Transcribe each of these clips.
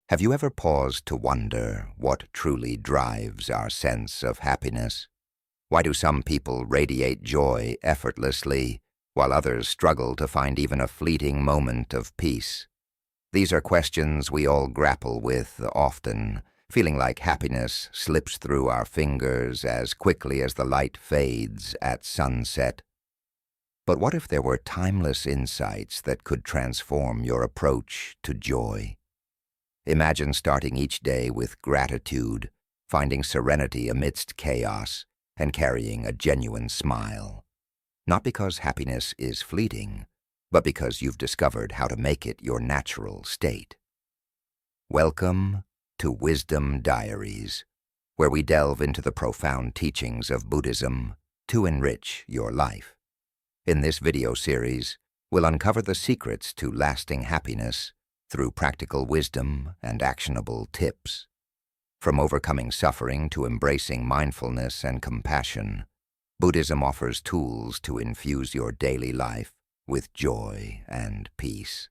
Have you ever paused to wonder what truly drives our sense of happiness? Why do some people radiate joy effortlessly, while others struggle to find even a fleeting moment of peace? These are questions we all grapple with often, feeling like happiness slips through our fingers as quickly as the light fades at sunset. But what if there were timeless insights that could transform your approach to joy? Imagine starting each day with gratitude, finding serenity amidst chaos, and carrying a genuine smile. Not because happiness is fleeting, but because you've discovered how to make it your natural state. Welcome to Wisdom Diaries, where we delve into the profound teachings of Buddhism to enrich your life. In this video series, we'll uncover the secrets to lasting happiness through practical wisdom and actionable tips. From overcoming suffering to embracing mindfulness and compassion, Buddhism offers tools to infuse your daily life with joy and peace.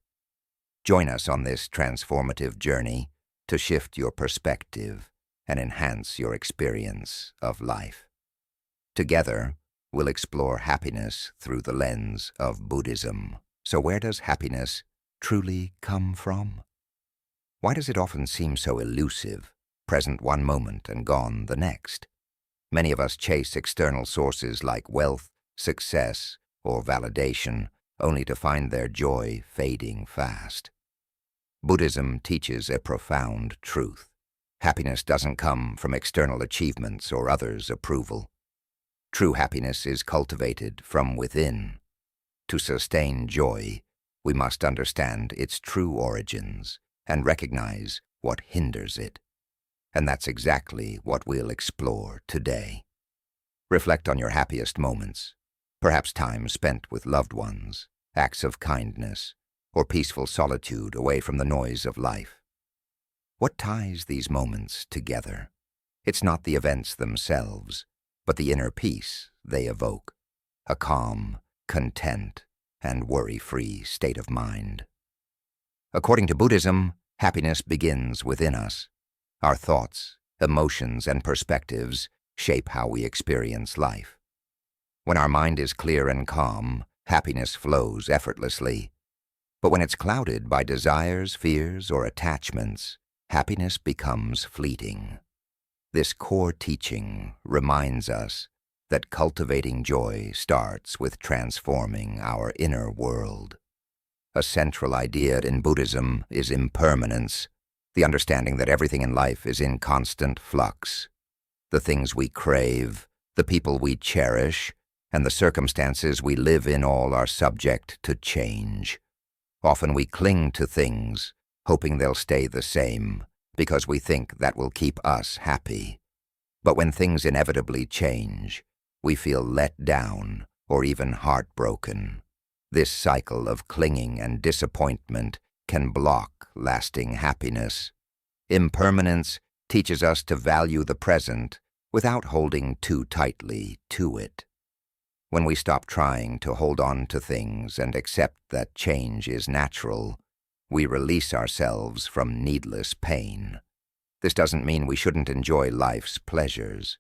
Join us on this transformative journey to shift your perspective and enhance your experience of life. Together, we'll explore happiness through the lens of Buddhism. So where does happiness truly come from? Why does it often seem so elusive, present one moment and gone the next? Many of us chase external sources like wealth, success, or validation, only to find their joy fading fast. Buddhism teaches a profound truth. Happiness doesn't come from external achievements or others' approval. True happiness is cultivated from within. To sustain joy, we must understand its true origins and recognize what hinders it. And that's exactly what we'll explore today. Reflect on your happiest moments, perhaps time spent with loved ones, acts of kindness, or peaceful solitude away from the noise of life. What ties these moments together? It's not the events themselves, but the inner peace they evoke, a calm, content, and worry-free state of mind. According to Buddhism, happiness begins within us. Our thoughts, emotions, and perspectives shape how we experience life. When our mind is clear and calm, happiness flows effortlessly. But when it's clouded by desires, fears, or attachments, happiness becomes fleeting. This core teaching reminds us that cultivating joy starts with transforming our inner world. A central idea in Buddhism is impermanence, the understanding that everything in life is in constant flux. The things we crave, the people we cherish, and the circumstances we live in all are subject to change. Often we cling to things, hoping they'll stay the same, because we think that will keep us happy. But when things inevitably change, we feel let down or even heartbroken. This cycle of clinging and disappointment can block lasting happiness. Impermanence teaches us to value the present without holding too tightly to it. When we stop trying to hold on to things and accept that change is natural, we release ourselves from needless pain. This doesn't mean we shouldn't enjoy life's pleasures.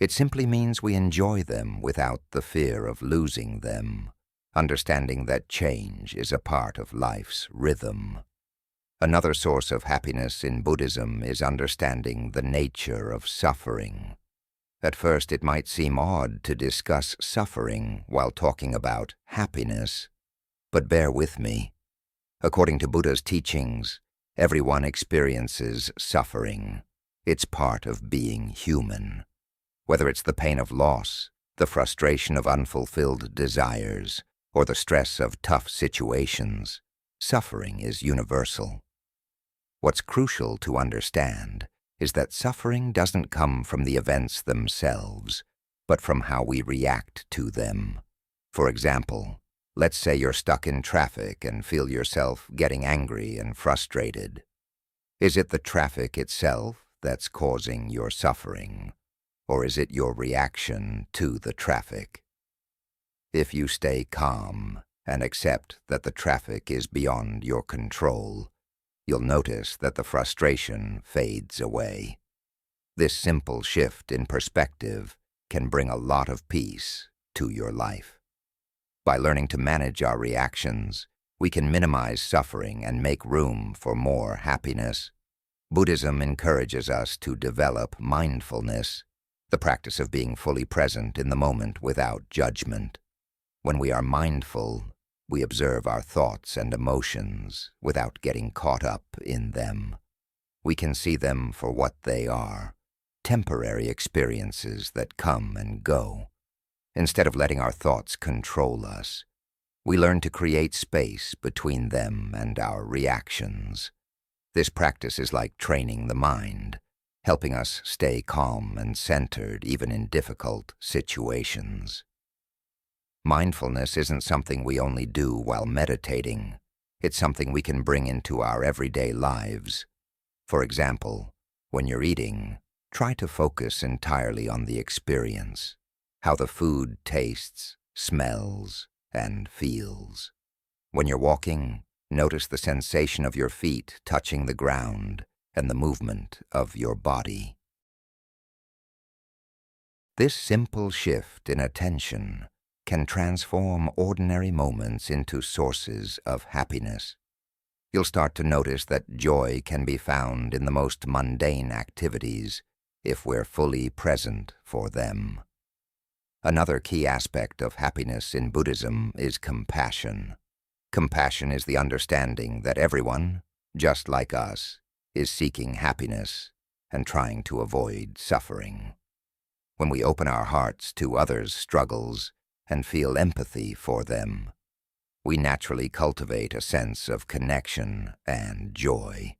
It simply means we enjoy them without the fear of losing them, understanding that change is a part of life's rhythm. Another source of happiness in Buddhism is understanding the nature of suffering. At first, it might seem odd to discuss suffering while talking about happiness, but bear with me. According to Buddha's teachings, everyone experiences suffering. It's part of being human. Whether it's the pain of loss, the frustration of unfulfilled desires, or the stress of tough situations, suffering is universal. What's crucial to understand is that suffering doesn't come from the events themselves, but from how we react to them. For example, let's say you're stuck in traffic and feel yourself getting angry and frustrated. Is it the traffic itself that's causing your suffering, or is it your reaction to the traffic? If you stay calm and accept that the traffic is beyond your control, you'll notice that the frustration fades away. This simple shift in perspective can bring a lot of peace to your life. By learning to manage our reactions, we can minimize suffering and make room for more happiness. Buddhism encourages us to develop mindfulness, the practice of being fully present in the moment without judgment. When we are mindful, we observe our thoughts and emotions without getting caught up in them. We can see them for what they are, temporary experiences that come and go. Instead of letting our thoughts control us, we learn to create space between them and our reactions. This practice is like training the mind, helping us stay calm and centered even in difficult situations. Mindfulness isn't something we only do while meditating. It's something we can bring into our everyday lives. For example, when you're eating, try to focus entirely on the experience, how the food tastes, smells, and feels. When you're walking, notice the sensation of your feet touching the ground and the movement of your body. This simple shift in attention can transform ordinary moments into sources of happiness. You'll start to notice that joy can be found in the most mundane activities if we're fully present for them. Another key aspect of happiness in Buddhism is compassion. Compassion is the understanding that everyone, just like us, is seeking happiness and trying to avoid suffering. When we open our hearts to others' struggles and feel empathy for them, we naturally cultivate a sense of connection and joy.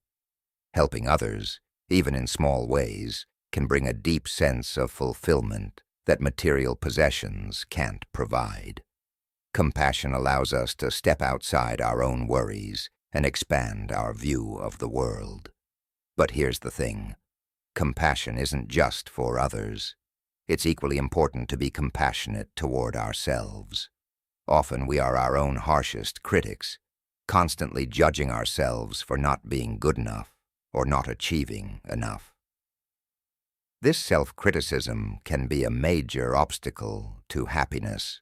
Helping others, even in small ways, can bring a deep sense of fulfillment that material possessions can't provide. Compassion allows us to step outside our own worries and expand our view of the world. But here's the thing. Compassion isn't just for others. It's equally important to be compassionate toward ourselves. Often we are our own harshest critics, constantly judging ourselves for not being good enough or not achieving enough. This self-criticism can be a major obstacle to happiness.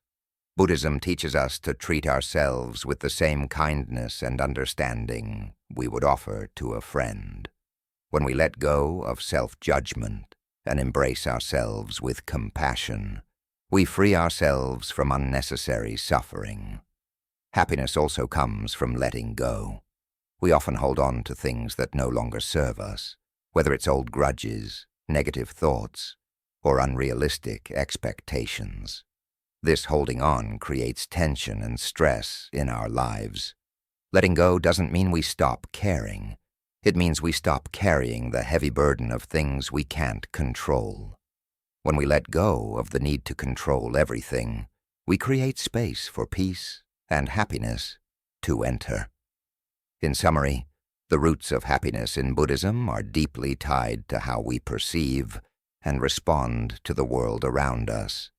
Buddhism teaches us to treat ourselves with the same kindness and understanding we would offer to a friend. When we let go of self-judgment and embrace ourselves with compassion, we free ourselves from unnecessary suffering. Happiness also comes from letting go. We often hold on to things that no longer serve us, whether it's old grudges, negative thoughts, or unrealistic expectations. This holding on creates tension and stress in our lives. Letting go doesn't mean we stop caring. It means we stop carrying the heavy burden of things we can't control. When we let go of the need to control everything, we create space for peace and happiness to enter. In summary, the roots of happiness in Buddhism are deeply tied to how we perceive and respond to the world around us.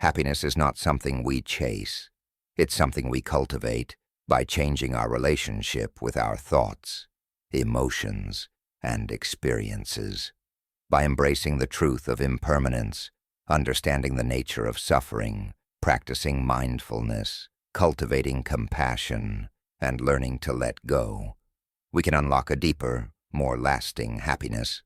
Happiness is not something we chase. It's something we cultivate by changing our relationship with our thoughts, emotions, and experiences. By embracing the truth of impermanence, understanding the nature of suffering, practicing mindfulness, cultivating compassion, and learning to let go, we can unlock a deeper, more lasting happiness.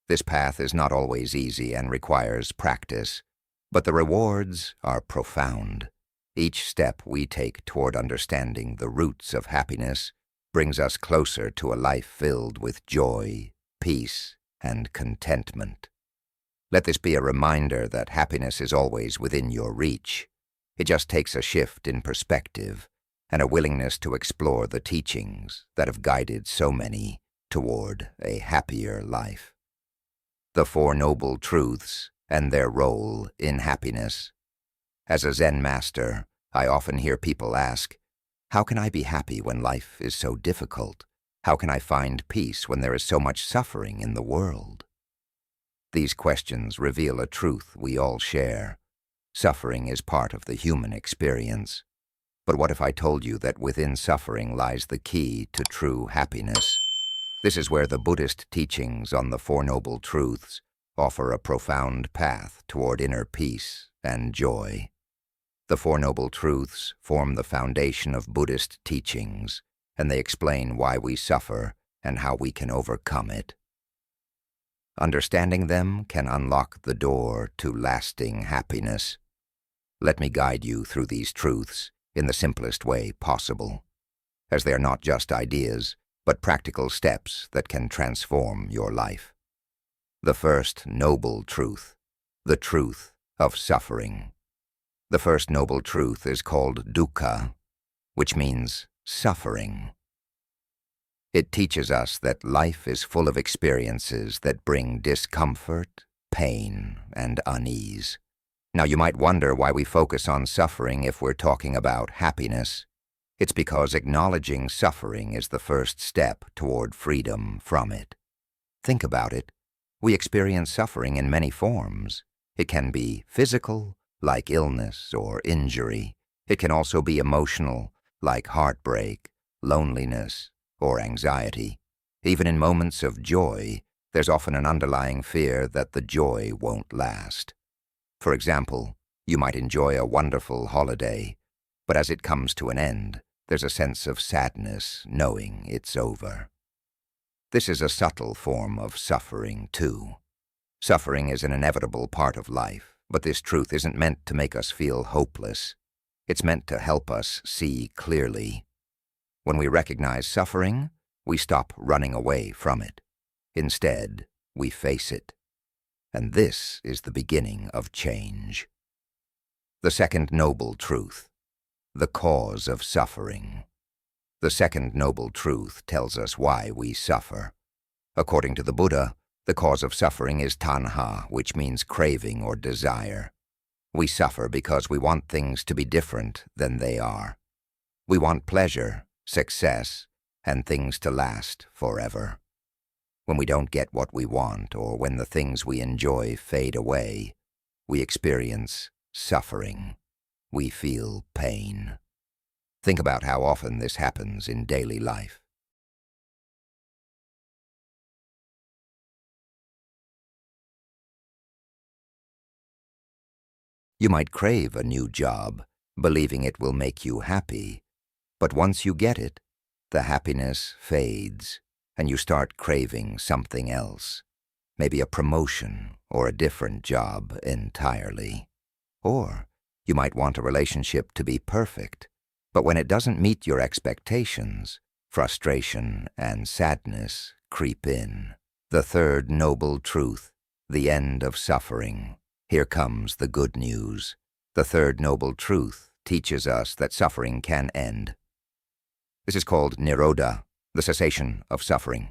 This path is not always easy and requires practice, but the rewards are profound. Each step we take toward understanding the roots of happiness brings us closer to a life filled with joy, peace, and contentment. Let this be a reminder that happiness is always within your reach. It just takes a shift in perspective and a willingness to explore the teachings that have guided so many toward a happier life. The Four Noble Truths and their role in happiness. As a Zen master, I often hear people ask, how can I be happy when life is so difficult? How can I find peace when there is so much suffering in the world? These questions reveal a truth we all share. Suffering is part of the human experience. But what if I told you that within suffering lies the key to true happiness? This is where the Buddhist teachings on the Four Noble Truths offer a profound path toward inner peace and joy. The Four Noble Truths form the foundation of Buddhist teachings, and they explain why we suffer and how we can overcome it. Understanding them can unlock the door to lasting happiness. Let me guide you through these truths in the simplest way possible, as they are not just ideas, but practical steps that can transform your life. The first noble truth, the truth of suffering. The first noble truth is called dukkha, which means suffering. It teaches us that life is full of experiences that bring discomfort, pain, and unease. Now, you might wonder why we focus on suffering if we're talking about happiness. It's because acknowledging suffering is the first step toward freedom from it. Think about it. We experience suffering in many forms. It can be physical, like illness or injury. It can also be emotional, like heartbreak, loneliness, or anxiety. Even in moments of joy, there's often an underlying fear that the joy won't last. For example, you might enjoy a wonderful holiday, but as it comes to an end, there's a sense of sadness knowing it's over. This is a subtle form of suffering, too. Suffering is an inevitable part of life, but this truth isn't meant to make us feel hopeless. It's meant to help us see clearly. When we recognize suffering, we stop running away from it. Instead, we face it. And this is the beginning of change. The second noble truth, the cause of suffering. The second noble truth tells us why we suffer. According to the Buddha, the cause of suffering is tanha, which means craving or desire. We suffer because we want things to be different than they are. We want pleasure, success, and things to last forever. When we don't get what we want, or when the things we enjoy fade away, we experience suffering. We feel pain. Think about how often this happens in daily life. You might crave a new job, believing it will make you happy, but once you get it, the happiness fades, and you start craving something else, maybe a promotion or a different job entirely. Or you might want a relationship to be perfect, but when it doesn't meet your expectations, frustration and sadness creep in. The third noble truth, the end of suffering. Here comes the good news. The third noble truth teaches us that suffering can end. This is called nirodha, the cessation of suffering.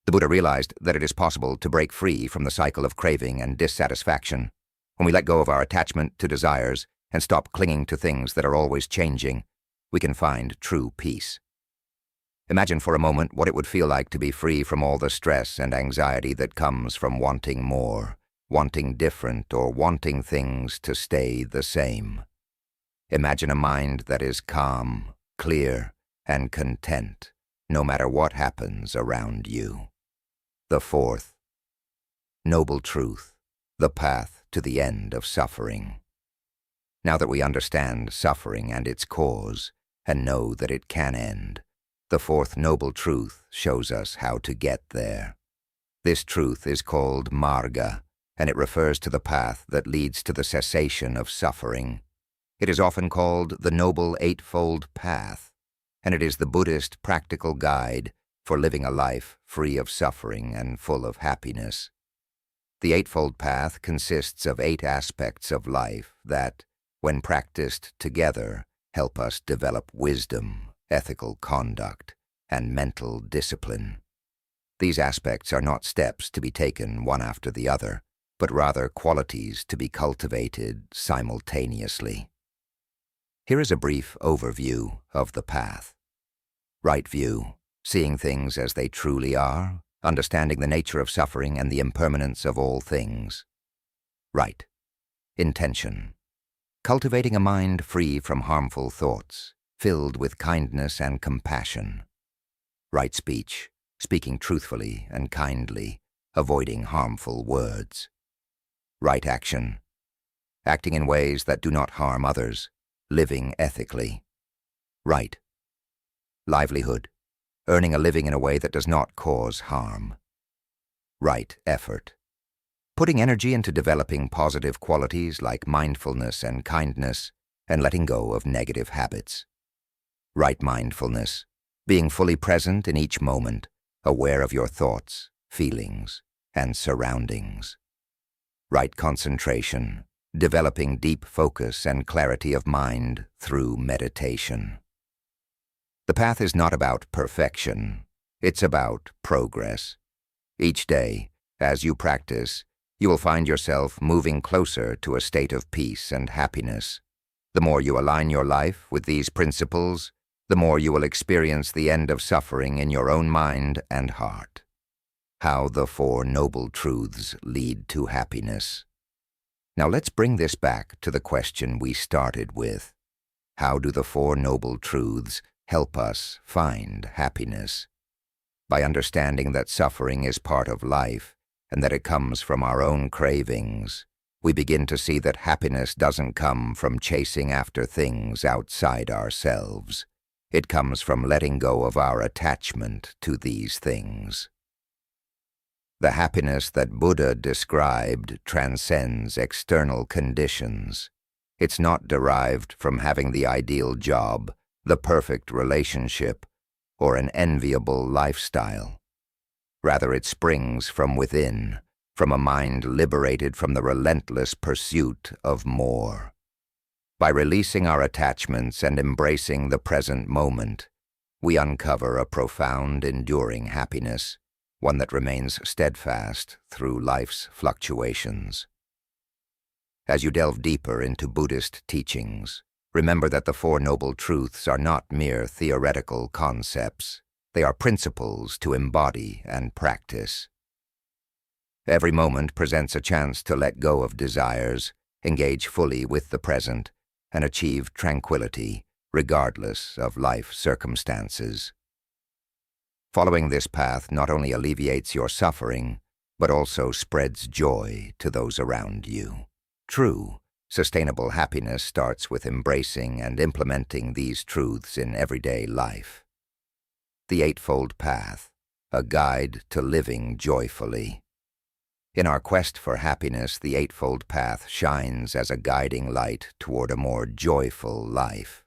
The Buddha realized that it is possible to break free from the cycle of craving and dissatisfaction. When we let go of our attachment to desires and stop clinging to things that are always changing, we can find true peace. Imagine for a moment what it would feel like to be free from all the stress and anxiety that comes from wanting more, wanting different, or wanting things to stay the same. Imagine a mind that is calm, clear, and content, no matter what happens around you. The fourth noble truth, the path to the end of suffering. Now that we understand suffering and its cause, and know that it can end, the fourth noble truth shows us how to get there. This truth is called marga, and it refers to the path that leads to the cessation of suffering. It is often called the Noble Eightfold Path, and it is the Buddhist practical guide for living a life free of suffering and full of happiness. The Eightfold Path consists of 8 aspects of life that, when practiced together, help us develop wisdom, ethical conduct, and mental discipline. These aspects are not steps to be taken one after the other, but rather qualities to be cultivated simultaneously. Here is a brief overview of the path. Right view, seeing things as they truly are, understanding the nature of suffering and the impermanence of all things. Right, intention, Cultivating a mind free from harmful thoughts, filled with kindness and compassion. Right speech, speaking truthfully and kindly, avoiding harmful words. Right action, acting in ways that do not harm others, living ethically. Right livelihood, earning a living in a way that does not cause harm. Right effort, putting energy into developing positive qualities like mindfulness and kindness, and letting go of negative habits. Right mindfulness, being fully present in each moment, aware of your thoughts, feelings, and surroundings. Right concentration, developing deep focus and clarity of mind through meditation. The path is not about perfection, it's about progress. Each day, as you practice, you will find yourself moving closer to a state of peace and happiness. The more you align your life with these principles, the more you will experience the end of suffering in your own mind and heart. How the Four Noble Truths lead to happiness. Now let's bring this back to the question we started with. How do the Four Noble Truths help us find happiness? By understanding that suffering is part of life and that it comes from our own cravings, we begin to see that happiness doesn't come from chasing after things outside ourselves. It comes from letting go of our attachment to these things. The happiness that Buddha described transcends external conditions. It's not derived from having the ideal job, the perfect relationship, or an enviable lifestyle. Rather, it springs from within, from a mind liberated from the relentless pursuit of more. By releasing our attachments and embracing the present moment, we uncover a profound, enduring happiness, one that remains steadfast through life's fluctuations. As you delve deeper into Buddhist teachings, remember that the Four Noble Truths are not mere theoretical concepts. They are principles to embody and practice. Every moment presents a chance to let go of desires, engage fully with the present, and achieve tranquility, regardless of life circumstances. Following this path not only alleviates your suffering, but also spreads joy to those around you. True, sustainable happiness starts with embracing and implementing these truths in everyday life. The Eightfold Path, a guide to living joyfully. In our quest for happiness, the Eightfold Path shines as a guiding light toward a more joyful life.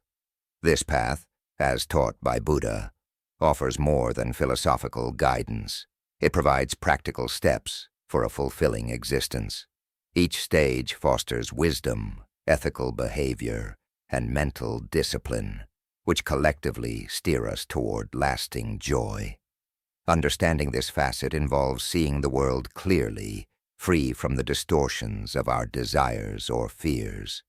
This path, as taught by Buddha, offers more than philosophical guidance. It provides practical steps for a fulfilling existence. Each stage fosters wisdom, ethical behavior, and mental discipline, which collectively steer us toward lasting joy. Understanding this facet involves seeing the world clearly, free from the distortions of our desires or fears.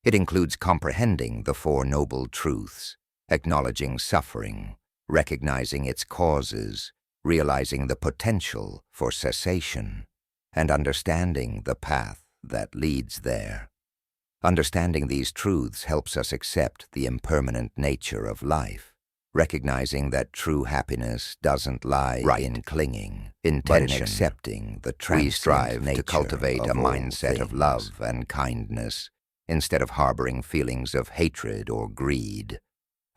It includes comprehending the Four Noble Truths, acknowledging suffering, recognizing its causes, realizing the potential for cessation, and understanding the path that leads there. Understanding these truths helps us accept the impermanent nature of life, recognizing that true happiness doesn't lie in clinging, but in accepting the transient nature. We strive to cultivate a mindset of love and kindness, instead of harboring feelings of hatred or greed.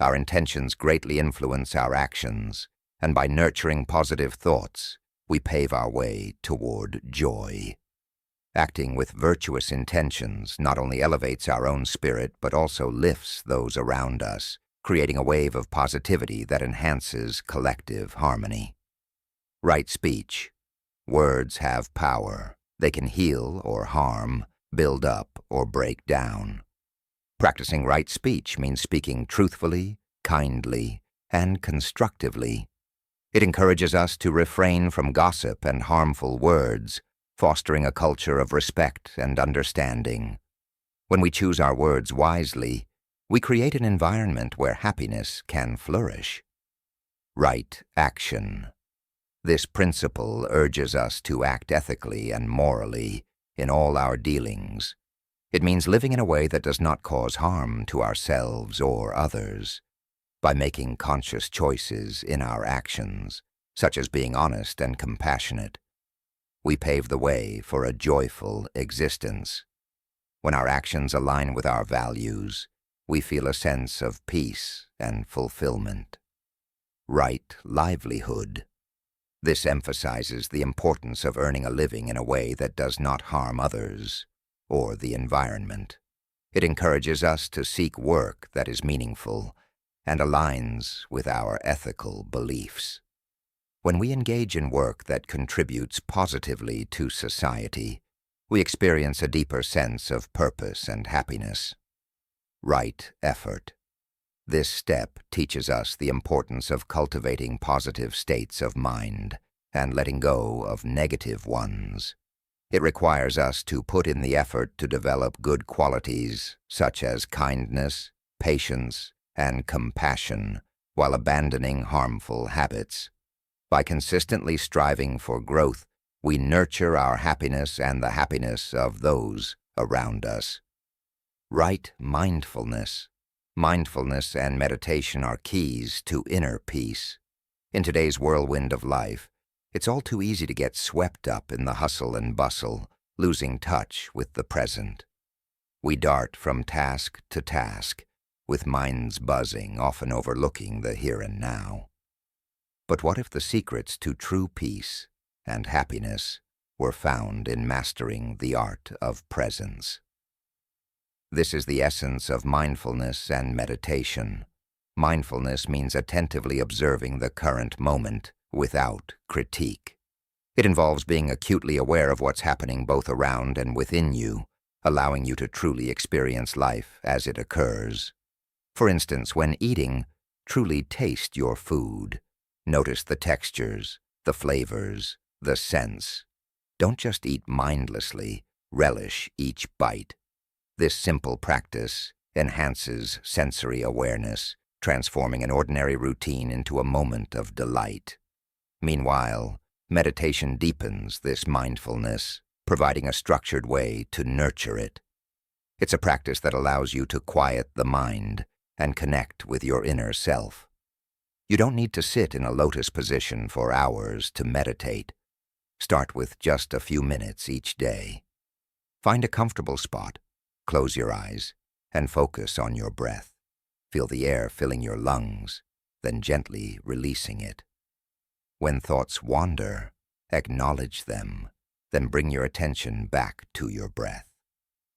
Our intentions greatly influence our actions, and by nurturing positive thoughts, we pave our way toward joy. Acting with virtuous intentions not only elevates our own spirit but also lifts those around us, creating a wave of positivity that enhances collective harmony. Right speech. Words have power. They can heal or harm, build up or break down. Practicing right speech means speaking truthfully, kindly, and constructively. It encourages us to refrain from gossip and harmful words, fostering a culture of respect and understanding. When we choose our words wisely, we create an environment where happiness can flourish. Right action. This principle urges us to act ethically and morally in all our dealings. It means living in a way that does not cause harm to ourselves or others. By making conscious choices in our actions, such as being honest and compassionate, we pave the way for a joyful existence. When our actions align with our values, we feel a sense of peace and fulfillment. Right livelihood. This emphasizes the importance of earning a living in a way that does not harm others or the environment. It encourages us to seek work that is meaningful and aligns with our ethical beliefs. When we engage in work that contributes positively to society, we experience a deeper sense of purpose and happiness. Right effort. This step teaches us the importance of cultivating positive states of mind and letting go of negative ones. It requires us to put in the effort to develop good qualities such as kindness, patience, and compassion, while abandoning harmful habits. By consistently striving for growth, we nurture our happiness and the happiness of those around us. Right mindfulness. Mindfulness and meditation are keys to inner peace. In today's whirlwind of life, it's all too easy to get swept up in the hustle and bustle, losing touch with the present. We dart from task to task, with minds buzzing, often overlooking the here and now. But what if the secrets to true peace and happiness were found in mastering the art of presence? This is the essence of mindfulness and meditation. Mindfulness means attentively observing the current moment without critique. It involves being acutely aware of what's happening both around and within you, allowing you to truly experience life as it occurs. For instance, when eating, truly taste your food. Notice the textures, the flavors, the scents. Don't just eat mindlessly, relish each bite. This simple practice enhances sensory awareness, transforming an ordinary routine into a moment of delight. Meanwhile, meditation deepens this mindfulness, providing a structured way to nurture it. It's a practice that allows you to quiet the mind and connect with your inner self. You don't need to sit in a lotus position for hours to meditate. Start with just a few minutes each day. Find a comfortable spot, close your eyes, and focus on your breath. Feel the air filling your lungs, then gently releasing it. When thoughts wander, acknowledge them, then bring your attention back to your breath.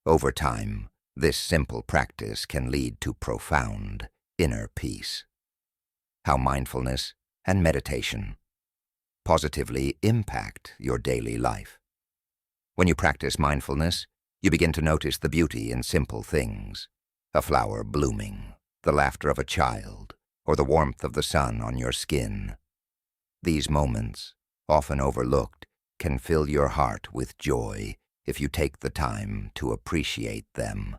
Over time, this simple practice can lead to profound inner peace. How mindfulness and meditation positively impact your daily life. When you practice mindfulness, you begin to notice the beauty in simple things: a flower blooming, the laughter of a child, or the warmth of the sun on your skin. These moments, often overlooked, can fill your heart with joy if you take the time to appreciate them.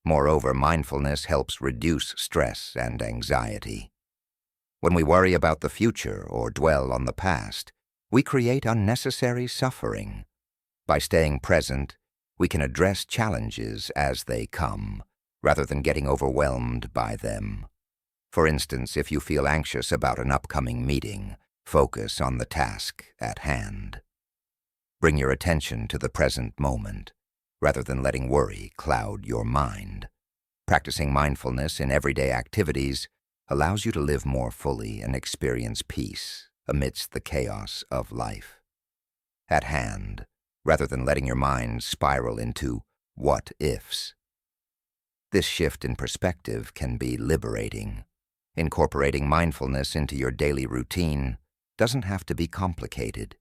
Moreover, mindfulness helps reduce stress and anxiety. When we worry about the future or dwell on the past, we create unnecessary suffering. By staying present, we can address challenges as they come, rather than getting overwhelmed by them. For instance, if you feel anxious about an upcoming meeting, focus on the task at hand. Bring your attention to the present moment, rather than letting worry cloud your mind. Practicing mindfulness in everyday activities allows you to live more fully and experience peace amidst the chaos of life. At hand, rather than letting your mind spiral into what-ifs. This shift in perspective can be liberating. Incorporating mindfulness into your daily routine doesn't have to be complicated.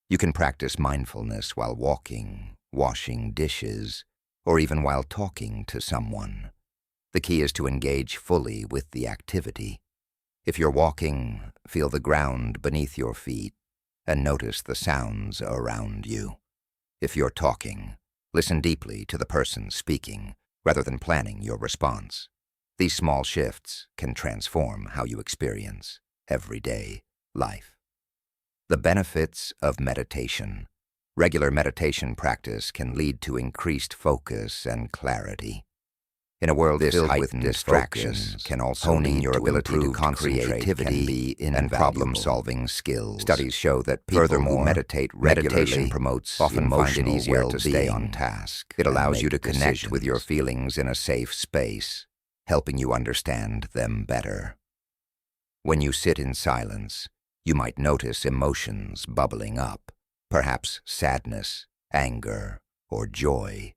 You can practice mindfulness while walking, washing dishes, or even while talking to someone. The key is to engage fully with the activity. If you're walking, feel the ground beneath your feet and notice the sounds around you. If you're talking, listen deeply to the person speaking rather than planning your response. These small shifts can transform how you experience everyday life. The benefits of meditation. Regular meditation practice can lead to increased focus and clarity. In a world filled with distractions, can also honing your ability to concentrate, creativity, and problem-solving skills. Studies show that people who meditate regularly meditation promotes often find it easier to stay on task. It allows you to connect with your feelings in a safe space, helping you understand them better. When you sit in silence, you might notice emotions bubbling up, perhaps sadness, anger, or joy.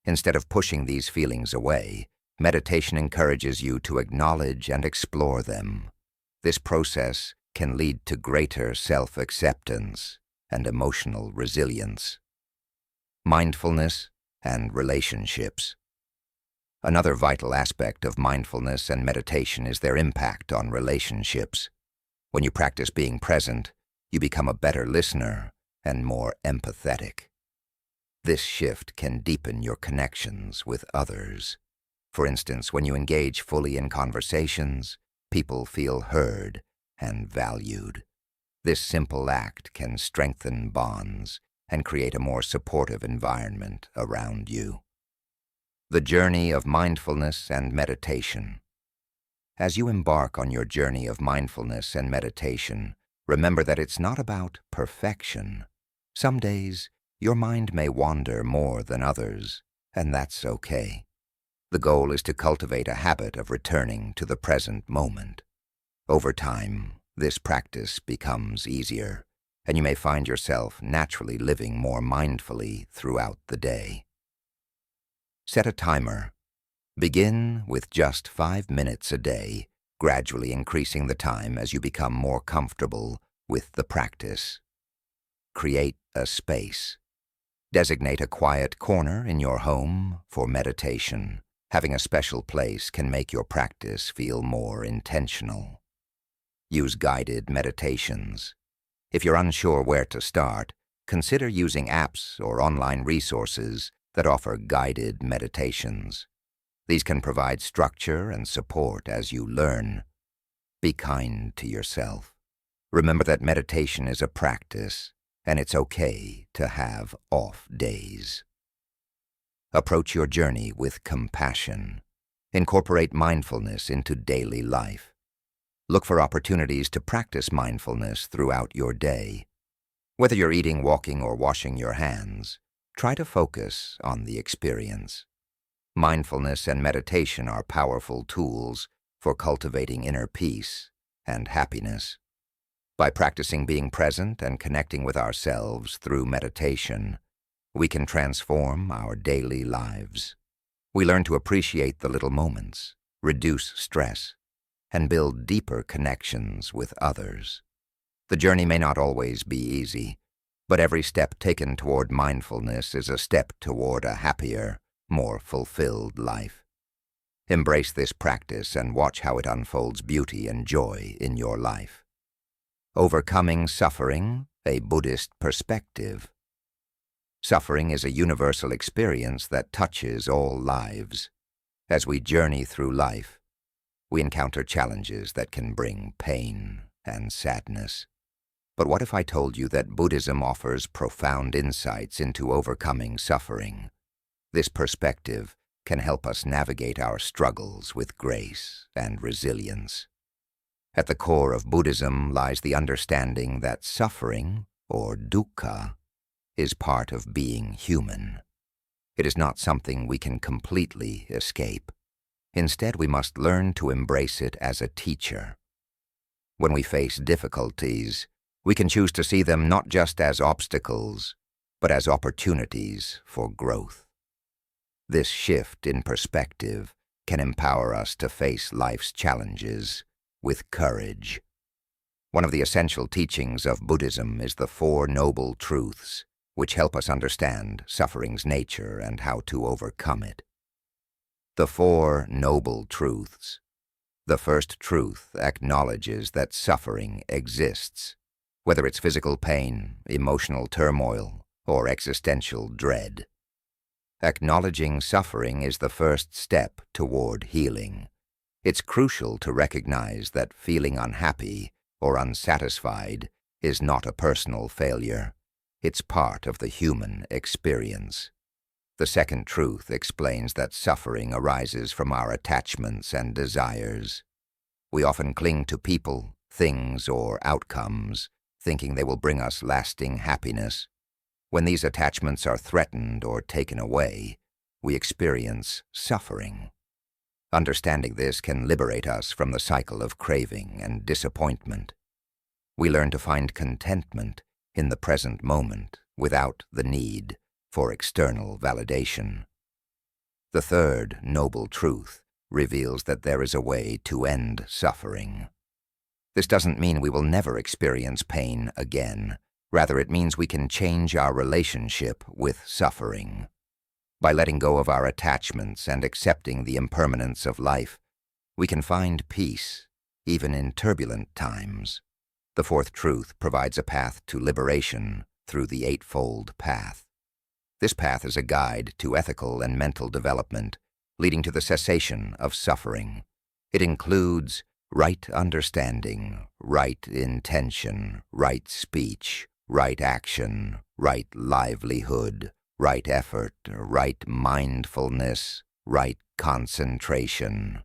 Instead of pushing these feelings away, meditation encourages you to acknowledge and explore them. This process can lead to greater self-acceptance and emotional resilience. Mindfulness and relationships. Another vital aspect of mindfulness and meditation is their impact on relationships. When you practice being present, you become a better listener and more empathetic. This shift can deepen your connections with others. For instance, when you engage fully in conversations, people feel heard and valued. This simple act can strengthen bonds and create a more supportive environment around you. The journey of mindfulness and meditation. As you embark on your journey of mindfulness and meditation, remember that it's not about perfection. Some days, your mind may wander more than others, and that's okay. The goal is to cultivate a habit of returning to the present moment. Over time, this practice becomes easier, and you may find yourself naturally living more mindfully throughout the day. Set a timer. Begin with just 5 minutes a day, gradually increasing the time as you become more comfortable with the practice. Create a space. Designate a quiet corner in your home for meditation. Having a special place can make your practice feel more intentional. Use guided meditations. If you're unsure where to start, consider using apps or online resources that offer guided meditations. These can provide structure and support as you learn. Be kind to yourself. Remember that meditation is a practice, and it's okay to have off days. Approach your journey with compassion. Incorporate mindfulness into daily life. Look for opportunities to practice mindfulness throughout your day. Whether you're eating, walking, or washing your hands, try to focus on the experience. Mindfulness and meditation are powerful tools for cultivating inner peace and happiness. By practicing being present and connecting with ourselves through meditation, we can transform our daily lives. We learn to appreciate the little moments, reduce stress, and build deeper connections with others. The journey may not always be easy, but every step taken toward mindfulness is a step toward a happier, more fulfilled life. Embrace this practice and watch how it unfolds beauty and joy in your life. Overcoming suffering, a Buddhist perspective. Suffering is a universal experience that touches all lives. As we journey through life, we encounter challenges that can bring pain and sadness. But what if I told you that Buddhism offers profound insights into overcoming suffering? This perspective can help us navigate our struggles with grace and resilience. At the core of Buddhism lies the understanding that suffering, or dukkha, is part of being human. It is not something we can completely escape. Instead, we must learn to embrace it as a teacher. When we face difficulties, we can choose to see them not just as obstacles, but as opportunities for growth. This shift in perspective can empower us to face life's challenges with courage. One of the essential teachings of Buddhism is the Four Noble Truths, which help us understand suffering's nature and how to overcome it. The Four Noble Truths. The first truth acknowledges that suffering exists, whether it's physical pain, emotional turmoil, or existential dread. Acknowledging suffering is the first step toward healing. It's crucial to recognize that feeling unhappy or unsatisfied is not a personal failure. It's part of the human experience. The second truth explains that suffering arises from our attachments and desires. We often cling to people, things, or outcomes, thinking they will bring us lasting happiness. When these attachments are threatened or taken away, we experience suffering. Understanding this can liberate us from the cycle of craving and disappointment. We learn to find contentment in the present moment without the need for external validation. The third noble truth reveals that there is a way to end suffering. This doesn't mean we will never experience pain again. Rather, it means we can change our relationship with suffering. By letting go of our attachments and accepting the impermanence of life, we can find peace, even in turbulent times. The fourth truth provides a path to liberation through the Eightfold Path. This path is a guide to ethical and mental development, leading to the cessation of suffering. It includes right understanding, right intention, right speech, right action, right livelihood, right effort, right mindfulness, right concentration.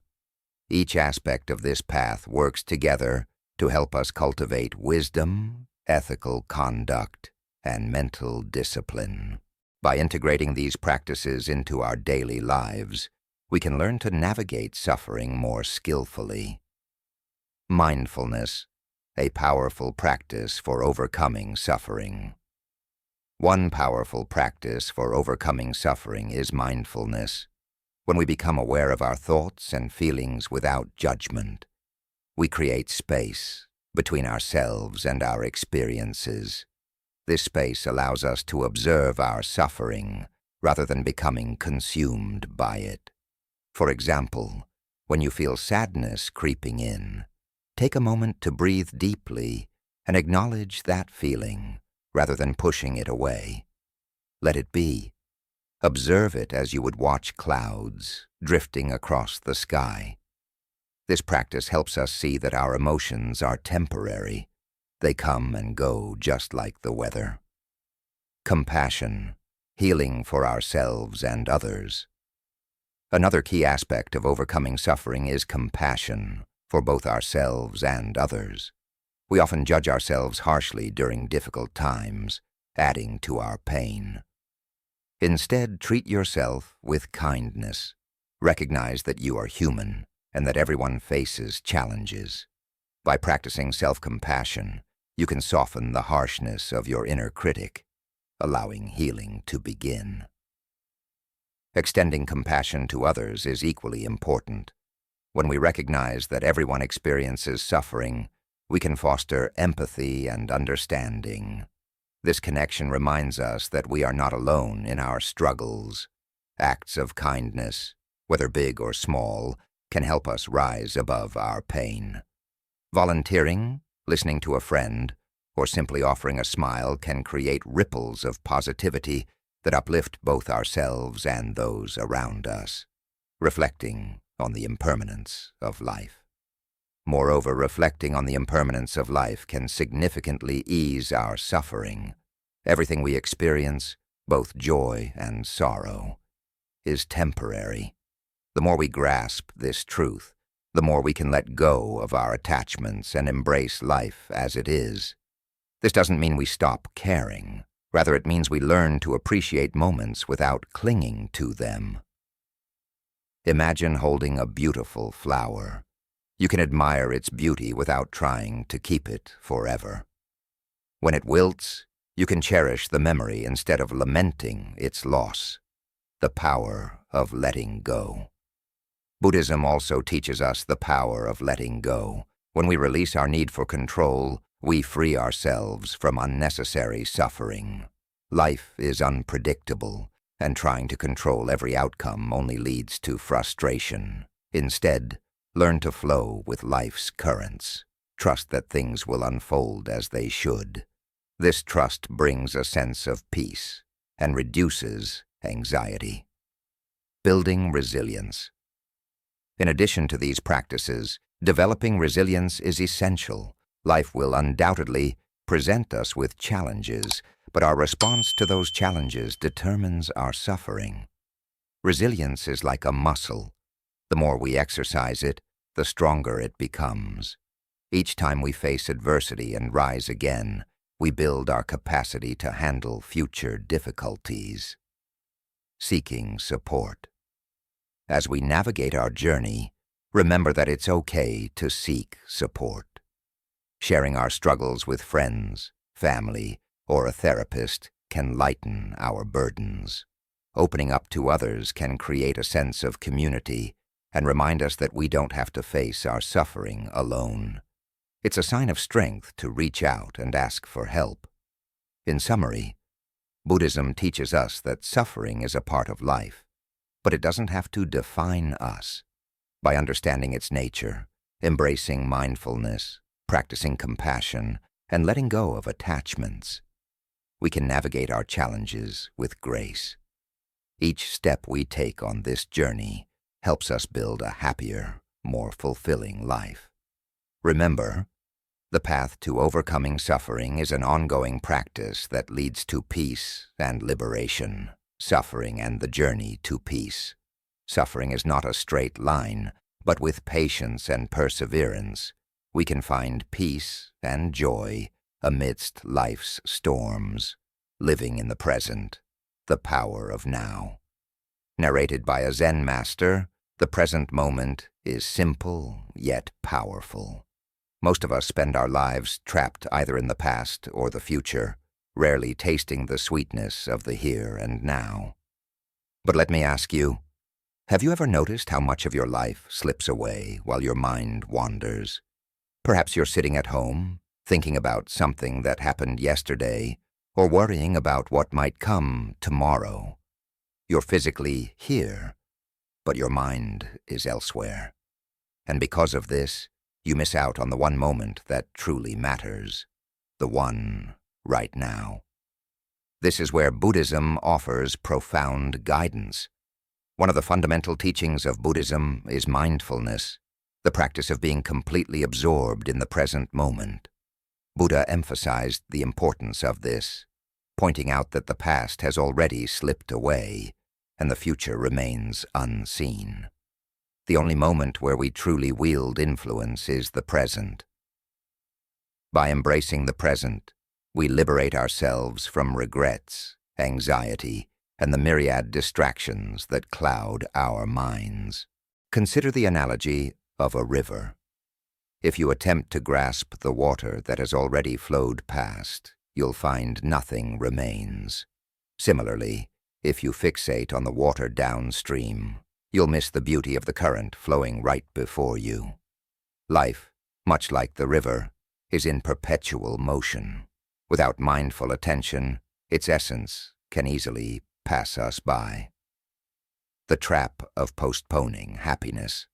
Each aspect of this path works together to help us cultivate wisdom, ethical conduct, and mental discipline. By integrating these practices into our daily lives, we can learn to navigate suffering more skillfully. Mindfulness, a powerful practice for overcoming suffering. One powerful practice for overcoming suffering is mindfulness. When we become aware of our thoughts and feelings without judgment, we create space between ourselves and our experiences. This space allows us to observe our suffering rather than becoming consumed by it. For example, when you feel sadness creeping in, take a moment to breathe deeply and acknowledge that feeling rather than pushing it away. Let it be. Observe it as you would watch clouds drifting across the sky. This practice helps us see that our emotions are temporary. They come and go just like the weather. Compassion, healing for ourselves and others. Another key aspect of overcoming suffering is compassion for both ourselves and others. We often judge ourselves harshly during difficult times, adding to our pain. Instead, treat yourself with kindness. Recognize that you are human and that everyone faces challenges. By practicing self-compassion, you can soften the harshness of your inner critic, allowing healing to begin. Extending compassion to others is equally important. When we recognize that everyone experiences suffering, we can foster empathy and understanding. This connection reminds us that we are not alone in our struggles. Acts of kindness, whether big or small, can help us rise above our pain. Volunteering, listening to a friend, or simply offering a smile can create ripples of positivity that uplift both ourselves and those around us. Reflecting on the impermanence of life. Moreover, reflecting on the impermanence of life can significantly ease our suffering. Everything we experience, both joy and sorrow, is temporary. The more we grasp this truth, the more we can let go of our attachments and embrace life as it is. This doesn't mean we stop caring. Rather, it means we learn to appreciate moments without clinging to them. Imagine holding a beautiful flower. You can admire its beauty without trying to keep it forever. When it wilts, you can cherish the memory instead of lamenting its loss. The power of letting go. Buddhism also teaches us the power of letting go. When we release our need for control, we free ourselves from unnecessary suffering. Life is unpredictable, and trying to control every outcome only leads to frustration. Instead, learn to flow with life's currents. Trust that things will unfold as they should. This trust brings a sense of peace and reduces anxiety. Building resilience. In addition to these practices, developing resilience is essential. Life will undoubtedly present us with challenges, but but our response to those challenges determines our suffering. Resilience is like a muscle. The more we exercise it, the stronger it becomes. Each time we face adversity and rise again, we build our capacity to handle future difficulties. Seeking support. As we navigate our journey, remember that it's okay to seek support. Sharing our struggles with friends, family, or a therapist can lighten our burdens. Opening up to others can create a sense of community and remind us that we don't have to face our suffering alone. It's a sign of strength to reach out and ask for help. In summary, Buddhism teaches us that suffering is a part of life, but it doesn't have to define us. By understanding its nature, embracing mindfulness, practicing compassion, and letting go of attachments, we can navigate our challenges with grace. Each step we take on this journey helps us build a happier, more fulfilling life. Remember, the path to overcoming suffering is an ongoing practice that leads to peace and liberation. Suffering and the journey to peace. Suffering is not a straight line, but with patience and perseverance, we can find peace and joy amidst life's storms. Living in the present, the power of now. Narrated by a Zen master, the present moment is simple yet powerful. Most of us spend our lives trapped either in the past or the future, rarely tasting the sweetness of the here and now. But let me ask you, have you ever noticed how much of your life slips away while your mind wanders? Perhaps you're sitting at home, thinking about something that happened yesterday, or worrying about what might come tomorrow. You're physically here, but your mind is elsewhere. And because of this, you miss out on the one moment that truly matters, the one right now. This is where Buddhism offers profound guidance. One of the fundamental teachings of Buddhism is mindfulness, the practice of being completely absorbed in the present moment. Buddha emphasized the importance of this, pointing out that the past has already slipped away and the future remains unseen. The only moment where we truly wield influence is the present. By embracing the present, we liberate ourselves from regrets, anxiety, and the myriad distractions that cloud our minds. Consider the analogy of a river. If you attempt to grasp the water that has already flowed past, you'll find nothing remains. Similarly, if you fixate on the water downstream, you'll miss the beauty of the current flowing right before you. Life, much like the river, is in perpetual motion. Without mindful attention, its essence can easily pass us by. The trap of postponing happiness.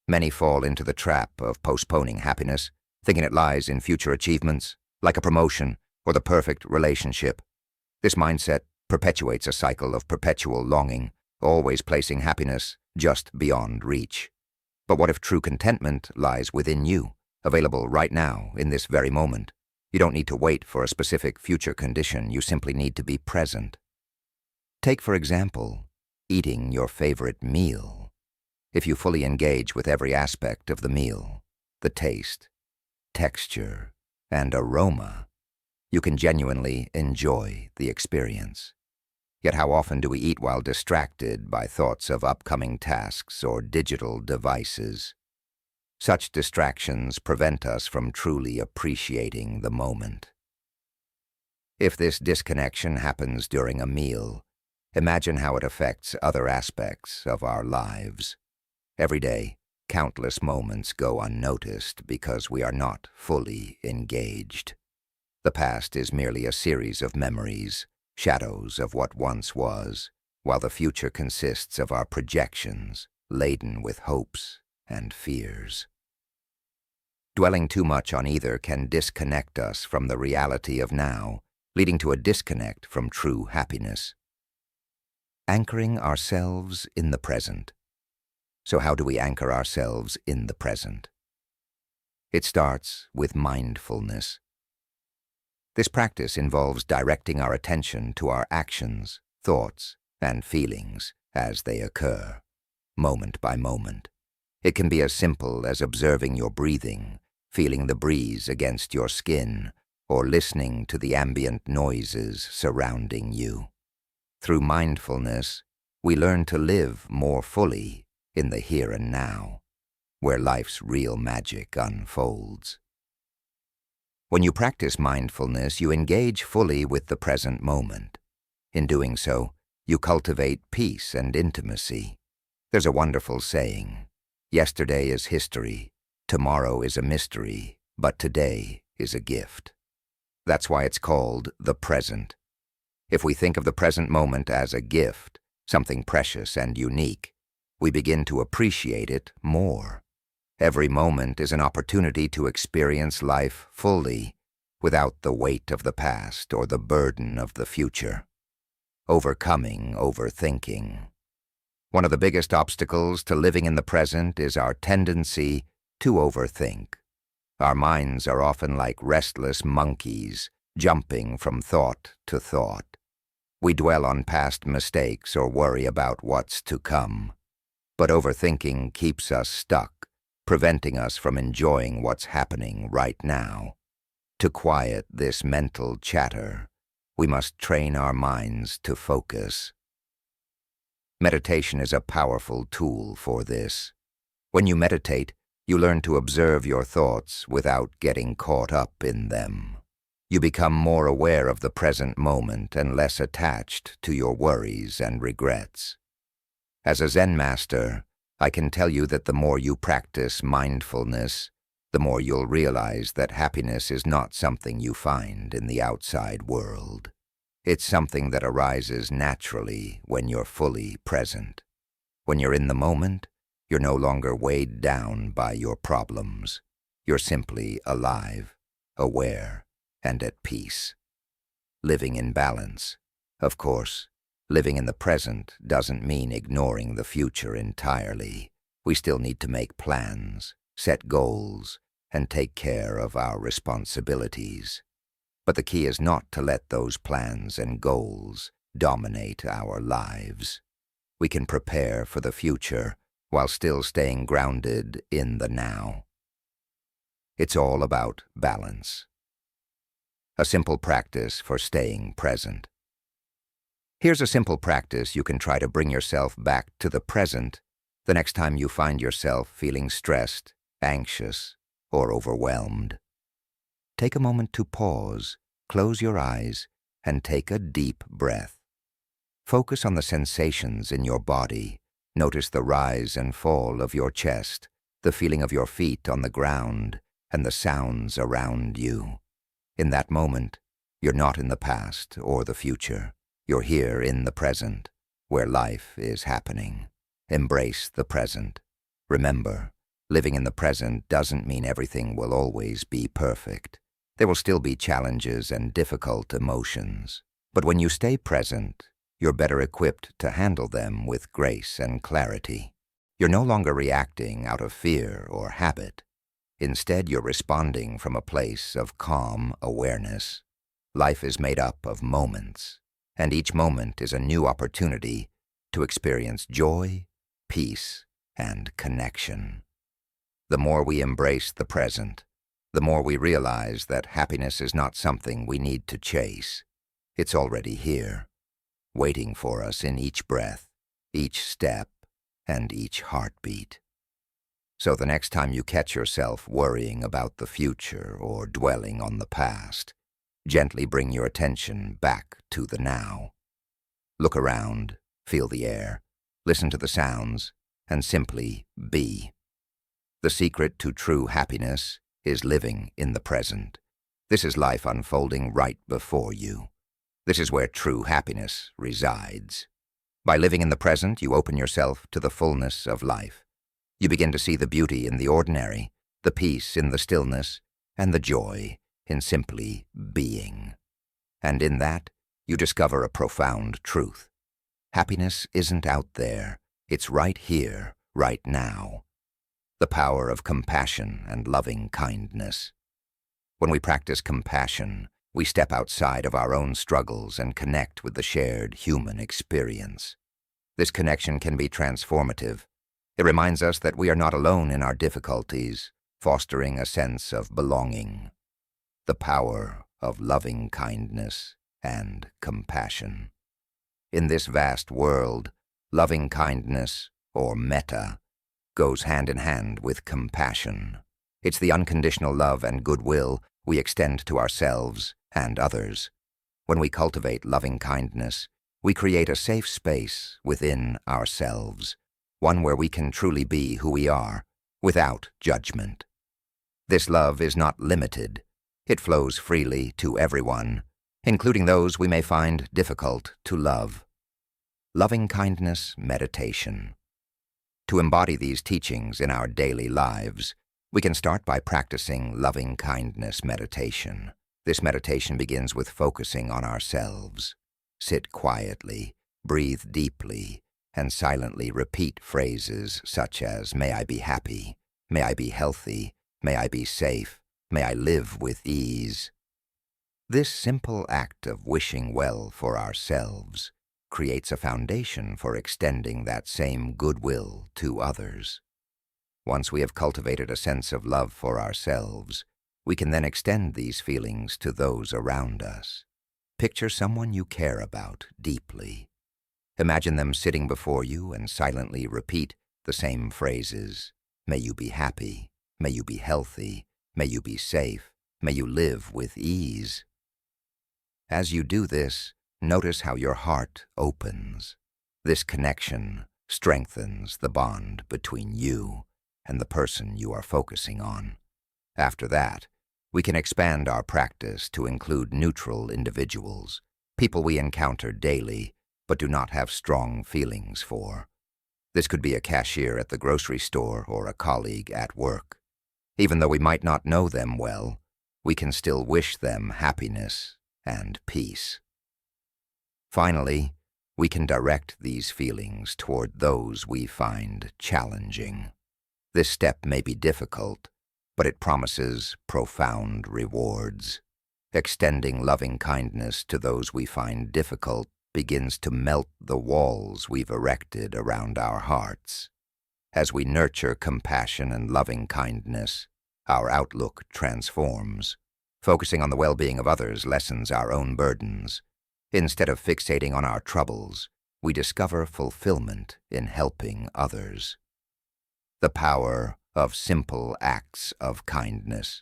Many fall into the trap of postponing happiness, thinking it lies in future achievements, like a promotion or the perfect relationship. This mindset perpetuates a cycle of perpetual longing, always placing happiness just beyond reach. But what if true contentment lies within you, available right now, in this very moment? You don't need to wait for a specific future condition, you simply need to be present. Take, for example, eating your favorite meal. If you fully engage with every aspect of the meal, the taste, texture, and aroma, you can genuinely enjoy the experience. Yet how often do we eat while distracted by thoughts of upcoming tasks or digital devices? Such distractions prevent us from truly appreciating the moment. If this disconnection happens during a meal, imagine how it affects other aspects of our lives. Every day, countless moments go unnoticed because we are not fully engaged. The past is merely a series of memories, shadows of what once was, while the future consists of our projections, laden with hopes and fears. Dwelling too much on either can disconnect us from the reality of now, leading to a disconnect from true happiness. Anchoring ourselves in the present. So how do we anchor ourselves in the present? It starts with mindfulness. This practice involves directing our attention to our actions, thoughts, and feelings as they occur, moment by moment. It can be as simple as observing your breathing, feeling the breeze against your skin, or listening to the ambient noises surrounding you. Through mindfulness, we learn to live more fully in the here and now, where life's real magic unfolds. When you practice mindfulness, you engage fully with the present moment. In doing so, you cultivate peace and intimacy. There's a wonderful saying, "Yesterday is history, tomorrow is a mystery, but today is a gift." That's why it's called the present. If we think of the present moment as a gift, something precious and unique, we begin to appreciate it more. Every moment is an opportunity to experience life fully, without the weight of the past or the burden of the future. Overcoming overthinking. One of the biggest obstacles to living in the present is our tendency to overthink. Our minds are often like restless monkeys, jumping from thought to thought. We dwell on past mistakes or worry about what's to come. But overthinking keeps us stuck, preventing us from enjoying what's happening right now. To quiet this mental chatter, we must train our minds to focus. Meditation is a powerful tool for this. When you meditate, you learn to observe your thoughts without getting caught up in them. You become more aware of the present moment and less attached to your worries and regrets. As a Zen master, I can tell you that the more you practice mindfulness, the more you'll realize that happiness is not something you find in the outside world. It's something that arises naturally when you're fully present. When you're in the moment, you're no longer weighed down by your problems. You're simply alive, aware, and at peace. Living in balance. Of course, living in the present doesn't mean ignoring the future entirely. We still need to make plans, set goals, and take care of our responsibilities. But the key is not to let those plans and goals dominate our lives. We can prepare for the future while still staying grounded in the now. It's all about balance. A simple practice for staying present. Here's a simple practice you can try to bring yourself back to the present the next time you find yourself feeling stressed, anxious, or overwhelmed. Take a moment to pause, close your eyes, and take a deep breath. Focus on the sensations in your body. Notice the rise and fall of your chest, the feeling of your feet on the ground, and the sounds around you. In that moment, you're not in the past or the future. You're here in the present, where life is happening. Embrace the present. Remember, living in the present doesn't mean everything will always be perfect. There will still be challenges and difficult emotions. But when you stay present, you're better equipped to handle them with grace and clarity. You're no longer reacting out of fear or habit. Instead, you're responding from a place of calm awareness. Life is made up of moments, and each moment is a new opportunity to experience joy, peace, and connection. The more we embrace the present, the more we realize that happiness is not something we need to chase. It's already here, waiting for us in each breath, each step, and each heartbeat. So the next time you catch yourself worrying about the future or dwelling on the past, gently bring your attention back to the now. Look around, feel the air, listen to the sounds, and simply be. The secret to true happiness is living in the present. This is life unfolding right before you. This is where true happiness resides. By living in the present, you open yourself to the fullness of life. You begin to see the beauty in the ordinary, the peace in the stillness, and the joy in simply being. And in that, you discover a profound truth. Happiness isn't out there. It's right here, right now. The power of compassion and loving kindness. When we practice compassion, We step outside of our own struggles and connect with the shared human experience. This connection can be transformative. It reminds us that we are not alone in our difficulties, fostering a sense of belonging. The power of loving kindness and compassion. In this vast world, loving kindness, or metta, goes hand in hand with compassion. It's the unconditional love and goodwill we extend to ourselves and others. When we cultivate loving kindness, we create a safe space within ourselves, one where we can truly be who we are, without judgment. This love is not limited. It flows freely to everyone, including those we may find difficult to love. Loving kindness meditation. To embody these teachings in our daily lives, we can start by practicing loving kindness meditation. This meditation begins with focusing on ourselves. Sit quietly, breathe deeply, and silently repeat phrases such as, "May I be happy, may I be healthy, may I be safe, may I live with ease." This simple act of wishing well for ourselves creates a foundation for extending that same goodwill to others. Once we have cultivated a sense of love for ourselves, we can then extend these feelings to those around us. Picture someone you care about deeply. Imagine them sitting before you and silently repeat the same phrases. May you be happy, may you be healthy, may you be safe, may you live with ease. As you do this, notice how your heart opens. This connection strengthens the bond between you and the person you are focusing on. After that, we can expand our practice to include neutral individuals, people we encounter daily but do not have strong feelings for. This could be a cashier at the grocery store or a colleague at work. Even though we might not know them well, we can still wish them happiness and peace. Finally, we can direct these feelings toward those we find challenging. This step may be difficult, but it promises profound rewards. Extending loving kindness to those we find difficult begins to melt the walls we've erected around our hearts. As we nurture compassion and loving kindness, our outlook transforms. Focusing on the well-being of others lessens our own burdens. Instead of fixating on our troubles, we discover fulfillment in helping others. The power of simple acts of kindness.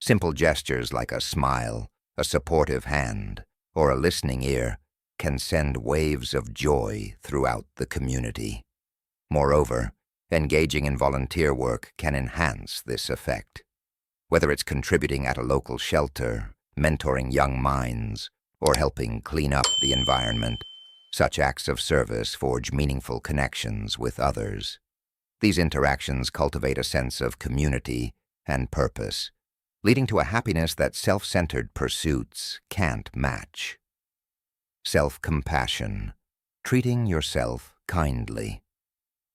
Simple gestures like a smile, a supportive hand, or a listening ear can send waves of joy throughout the community. Moreover, engaging in volunteer work can enhance this effect. Whether it's contributing at a local shelter, mentoring young minds, or helping clean up the environment, such acts of service forge meaningful connections with others. These interactions cultivate a sense of community and purpose, leading to a happiness that self-centered pursuits can't match. Self-compassion, treating yourself kindly.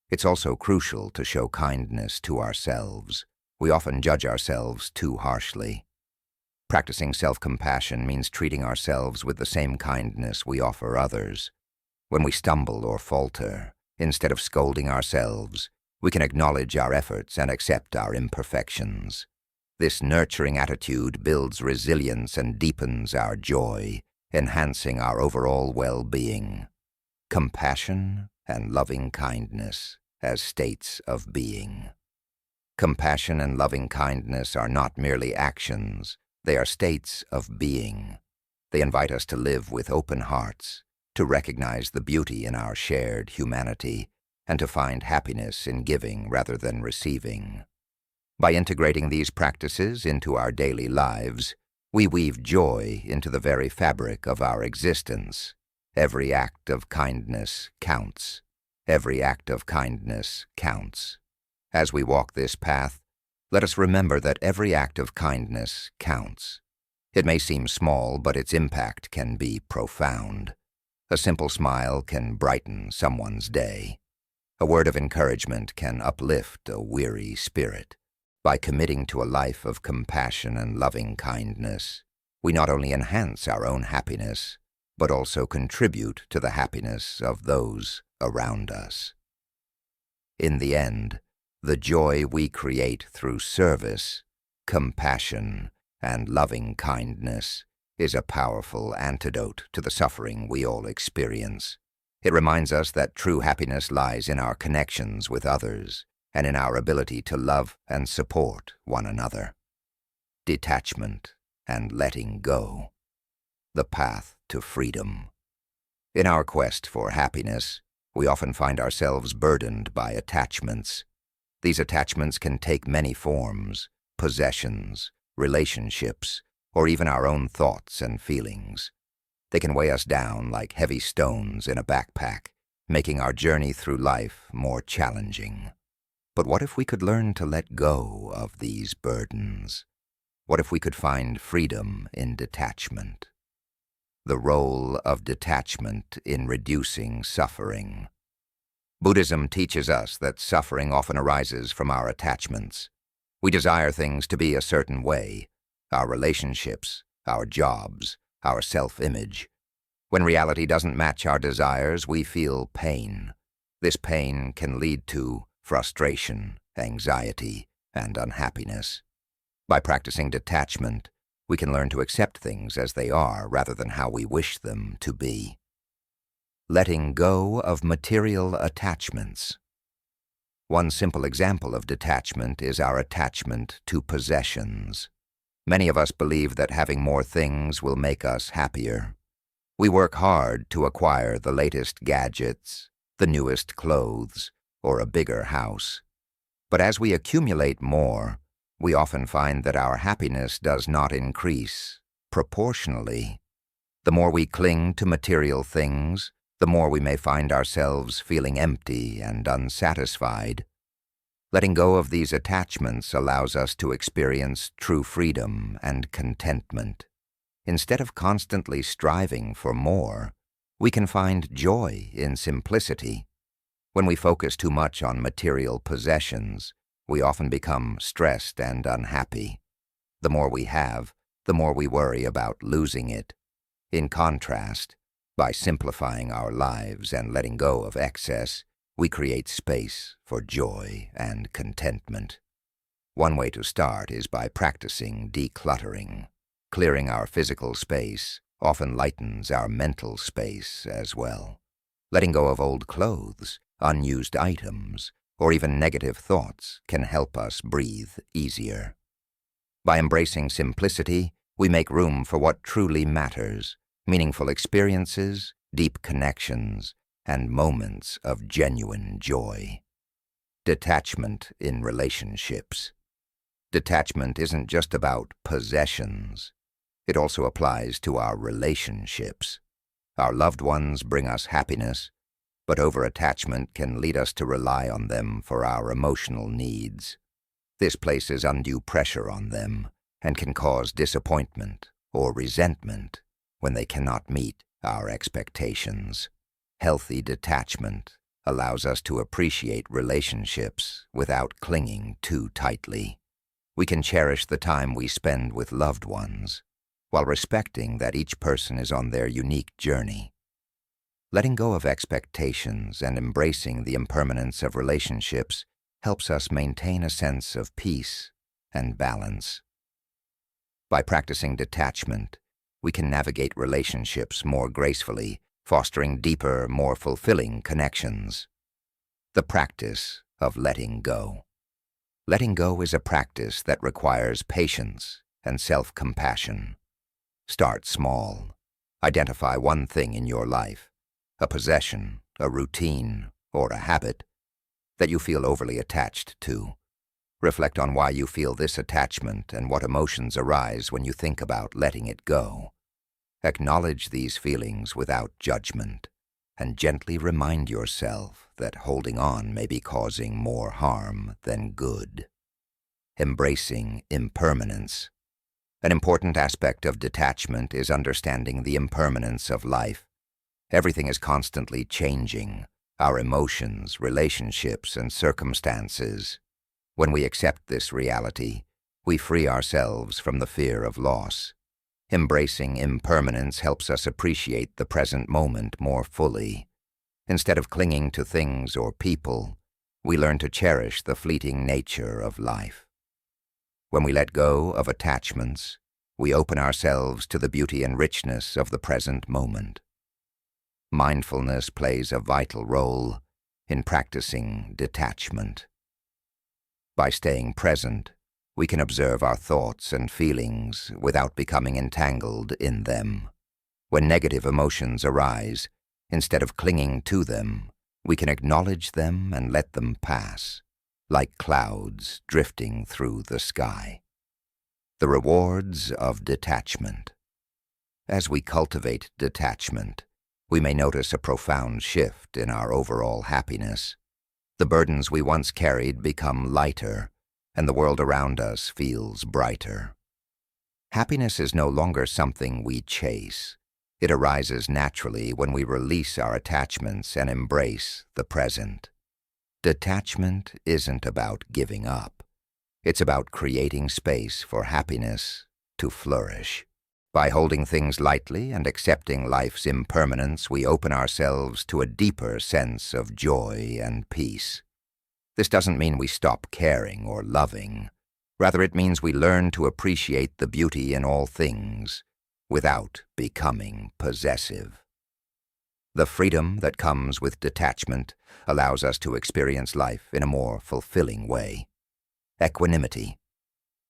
It's also crucial to show kindness to ourselves. We often judge ourselves too harshly. Practicing self-compassion means treating ourselves with the same kindness we offer others. When we stumble or falter, instead of scolding ourselves, we can acknowledge our efforts and accept our imperfections. This nurturing attitude builds resilience and deepens our joy, enhancing our overall well-being. Compassion and loving kindness as states of being. Compassion and loving kindness are not merely actions, they are states of being. They invite us to live with open hearts, to recognize the beauty in our shared humanity, and to find happiness in giving rather than receiving. By integrating these practices into our daily lives, we weave joy into the very fabric of our existence. Every act of kindness counts. Every act of kindness counts. As we walk this path, let us remember that every act of kindness counts. It may seem small, but its impact can be profound. A simple smile can brighten someone's day. A word of encouragement can uplift a weary spirit. By committing to a life of compassion and loving kindness, we not only enhance our own happiness, but also contribute to the happiness of those around us. In the end, the joy we create through service, compassion, and loving kindness is a powerful antidote to the suffering we all experience. It reminds us that true happiness lies in our connections with others and in our ability to love and support one another. Detachment and letting go. The path to freedom. In our quest for happiness, we often find ourselves burdened by attachments. These attachments can take many forms: possessions, relationships, or even our own thoughts and feelings. They can weigh us down like heavy stones in a backpack, making our journey through life more challenging. But what if we could learn to let go of these burdens? What if we could find freedom in detachment? The role of detachment in reducing suffering. Buddhism teaches us that suffering often arises from our attachments. We desire things to be a certain way: our relationships, our jobs, our self-image. When reality doesn't match our desires, we feel pain. This pain can lead to frustration, anxiety, and unhappiness. By practicing detachment, we can learn to accept things as they are rather than how we wish them to be. Letting go of material attachments. One simple example of detachment is our attachment to possessions. Many of us believe that having more things will make us happier. We work hard to acquire the latest gadgets, the newest clothes, or a bigger house. But as we accumulate more, we often find that our happiness does not increase proportionally. The more we cling to material things, the more we may find ourselves feeling empty and unsatisfied. Letting go of these attachments allows us to experience true freedom and contentment. Instead of constantly striving for more, we can find joy in simplicity. When we focus too much on material possessions, we often become stressed and unhappy. The more we have, the more we worry about losing it. In contrast, by simplifying our lives and letting go of excess, we create space for joy and contentment. One way to start is by practicing decluttering. Clearing our physical space often lightens our mental space as well. Letting go of old clothes, unused items, or even negative thoughts can help us breathe easier. By embracing simplicity, we make room for what truly matters: meaningful experiences, deep connections, and moments of genuine joy. Detachment in relationships. Detachment isn't just about possessions. It also applies to our relationships. Our loved ones bring us happiness, but over-attachment can lead us to rely on them for our emotional needs. This places undue pressure on them and can cause disappointment or resentment when they cannot meet our expectations. Healthy detachment allows us to appreciate relationships without clinging too tightly. We can cherish the time we spend with loved ones, while respecting that each person is on their unique journey. Letting go of expectations and embracing the impermanence of relationships helps us maintain a sense of peace and balance. By practicing detachment, we can navigate relationships more gracefully, fostering deeper, more fulfilling connections. The practice of letting go. Letting go is a practice that requires patience and self-compassion. Start small. Identify one thing in your life, a possession, a routine, or a habit that you feel overly attached to. Reflect on why you feel this attachment and what emotions arise when you think about letting it go. Acknowledge these feelings without judgment, and gently remind yourself that holding on may be causing more harm than good. Embracing impermanence. An important aspect of detachment is understanding the impermanence of life. Everything is constantly changing: our emotions, relationships, and circumstances. When we accept this reality, we free ourselves from the fear of loss. Embracing impermanence helps us appreciate the present moment more fully. Instead of clinging to things or people, we learn to cherish the fleeting nature of life. When we let go of attachments, we open ourselves to the beauty and richness of the present moment. Mindfulness plays a vital role in practicing detachment. By staying present, we can observe our thoughts and feelings without becoming entangled in them. When negative emotions arise, instead of clinging to them, we can acknowledge them and let them pass, like clouds drifting through the sky. The rewards of detachment. As we cultivate detachment, we may notice a profound shift in our overall happiness. The burdens we once carried become lighter, and the world around us feels brighter. Happiness is no longer something we chase. It arises naturally when we release our attachments and embrace the present. Detachment isn't about giving up. It's about creating space for happiness to flourish. By holding things lightly and accepting life's impermanence, we open ourselves to a deeper sense of joy and peace. This doesn't mean we stop caring or loving. Rather, it means we learn to appreciate the beauty in all things without becoming possessive. The freedom that comes with detachment allows us to experience life in a more fulfilling way. Equanimity,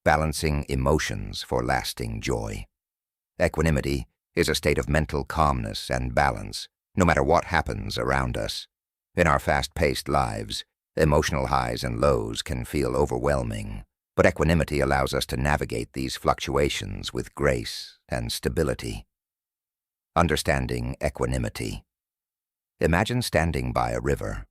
balancing emotions for lasting joy. Equanimity is a state of mental calmness and balance, no matter what happens around us. In our fast-paced lives, emotional highs and lows can feel overwhelming, but equanimity allows us to navigate these fluctuations with grace and stability. Understanding equanimity. Imagine standing by a river.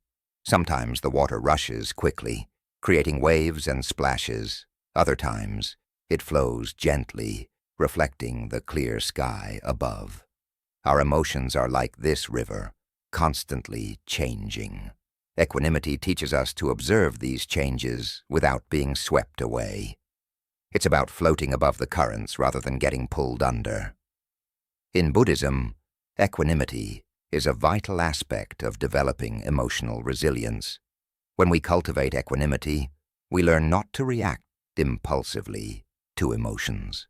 Sometimes the water rushes quickly, creating waves and splashes. Other times, it flows gently, reflecting the clear sky above. Our emotions are like this river, constantly changing. Equanimity teaches us to observe these changes without being swept away. It's about floating above the currents rather than getting pulled under. In Buddhism, equanimity is a vital aspect of developing emotional resilience. When we cultivate equanimity, we learn not to react impulsively to emotions.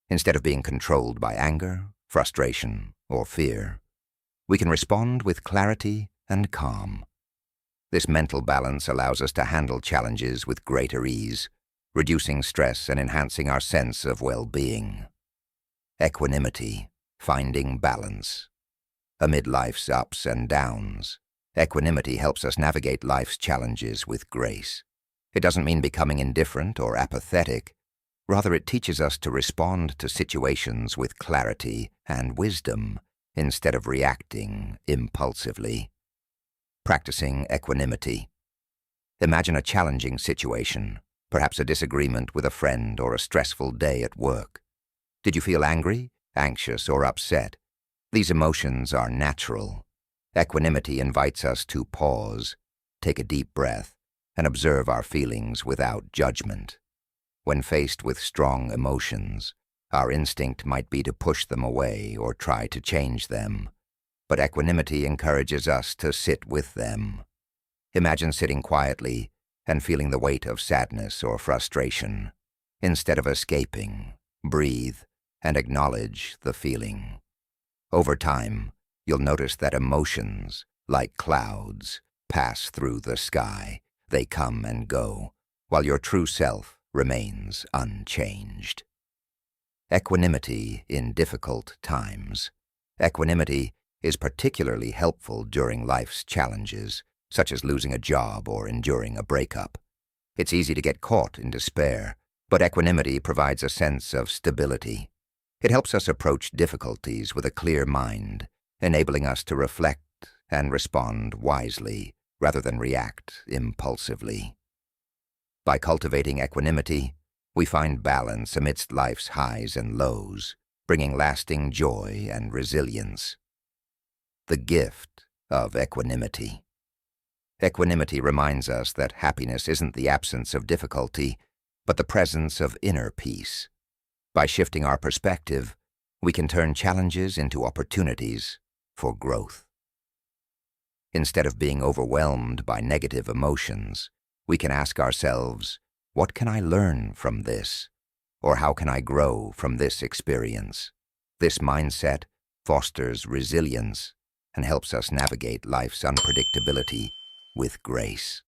Instead of being controlled by anger, frustration, or fear, we can respond with clarity and calm. This mental balance allows us to handle challenges with greater ease, reducing stress and enhancing our sense of well-being. Equanimity, finding balance. Amid life's ups and downs, equanimity helps us navigate life's challenges with grace. It doesn't mean becoming indifferent or apathetic. Rather, it teaches us to respond to situations with clarity and wisdom instead of reacting impulsively. Practicing equanimity. Imagine a challenging situation, perhaps a disagreement with a friend or a stressful day at work. Did you feel angry, anxious, or upset? These emotions are natural. Equanimity invites us to pause, take a deep breath, and observe our feelings without judgment. When faced with strong emotions, our instinct might be to push them away or try to change them, but equanimity encourages us to sit with them. Imagine sitting quietly and feeling the weight of sadness or frustration. Instead of escaping, breathe and acknowledge the feeling. Over time, you'll notice that emotions, like clouds, pass through the sky. They come and go, while your true self remains unchanged. Equanimity in difficult times. Equanimity is particularly helpful during life's challenges, such as losing a job or enduring a breakup. It's easy to get caught in despair, but equanimity provides a sense of stability. It helps us approach difficulties with a clear mind, enabling us to reflect and respond wisely rather than react impulsively. By cultivating equanimity, we find balance amidst life's highs and lows, bringing lasting joy and resilience. The gift of equanimity. Equanimity reminds us that happiness isn't the absence of difficulty, but the presence of inner peace. By shifting our perspective, we can turn challenges into opportunities for growth. Instead of being overwhelmed by negative emotions, we can ask ourselves, what can I learn from this? Or how can I grow from this experience? This mindset fosters resilience and helps us navigate life's unpredictability with grace.